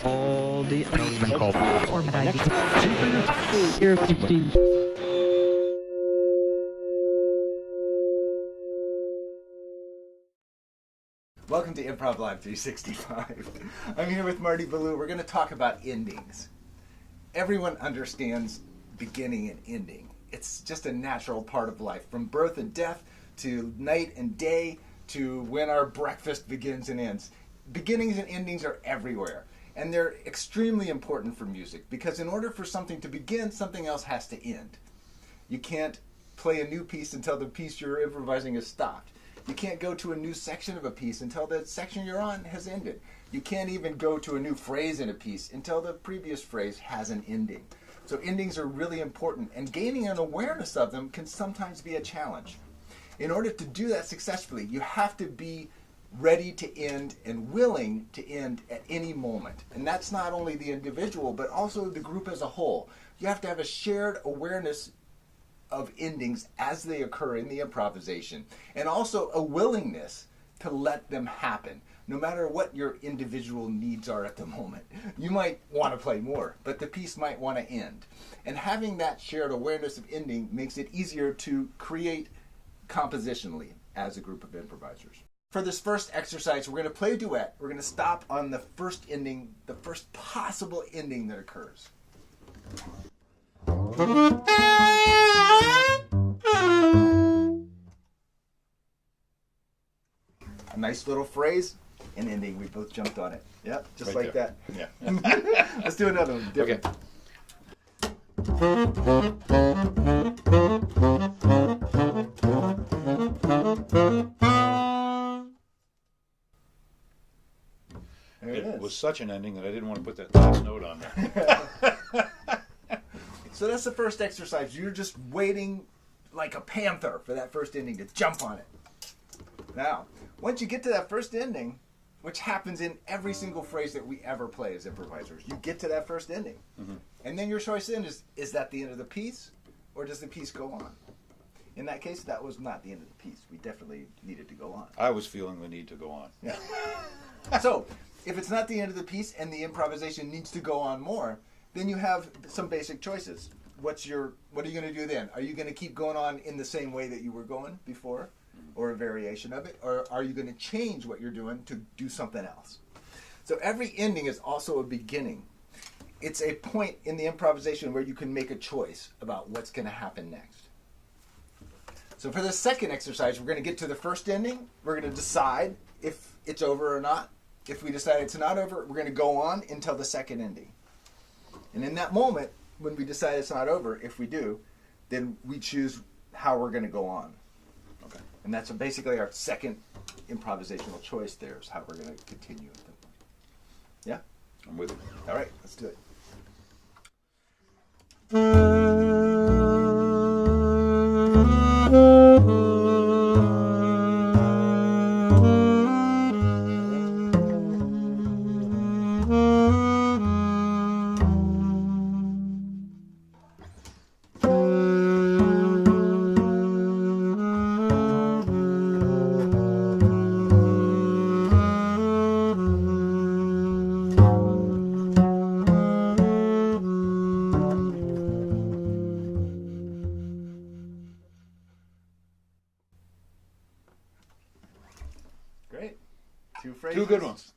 all the elements called format Here 15. Welcome to Improv Live 365. I'm here with Marty Ballou. We're going to talk about endings. Everyone understands beginning and ending. It's just a natural part of life, from birth and death to night and day to when our breakfast begins and ends. Beginnings and endings are everywhere, and they're extremely important for music because in order for something to begin, something else has to end. You can't play a new piece until the piece you're improvising is stopped. You can't go to a new section of a piece until the section you're on has ended. You can't even go to a new phrase in a piece until the previous phrase has an ending. So endings are really important, and gaining an awareness of them can sometimes be a challenge. In order to do that successfully, you have to be ready to end and willing to end at any moment. And that's not only the individual, but also the group as a whole. You have to have a shared awareness of endings as they occur in the improvisation, and also a willingness to let them happen, no matter what your individual needs are at the moment. You might want to play more, but the piece might want to end. And having that shared awareness of ending makes it easier to create compositionally as a group of improvisers. For this first exercise, we're going to play a duet. We're going to stop on the first ending, the first possible ending that occurs. A nice little phrase, an ending. We both jumped on it. Yep, just right like there. That. Yeah. Let's do another one. Different. Okay. It was such an ending that I didn't want to put that last note on there. So that's the first exercise. You're just waiting like a panther for that first ending to jump on it. Now, once you get to that first ending, which happens in every single phrase that we ever play as improvisers, you get to that first ending. Mm-hmm. And then your choice then is that the end of the piece, or does the piece go on? In that case, that was not the end of the piece. We definitely needed to go on. I was feeling the need to go on. Yeah. So, if it's not the end of the piece and the improvisation needs to go on more, then you have some basic choices. What are you going to do then? Are you going to keep going on in the same way that you were going before, or a variation of it? Or are you going to change what you're doing to do something else? So every ending is also a beginning. It's a point in the improvisation where you can make a choice about what's going to happen next. So for the second exercise, we're going to get to the first ending. We're going to decide if it's over or not. If we decide it's not over, we're going to go on until the second ending. And in that moment, when we decide it's not over, if we do, then we choose how we're going to go on. Okay. And that's basically our second improvisational choice there, is how we're going to continue. Yeah? I'm with you. All right, let's do it. Great. Two phrases. Two good ones.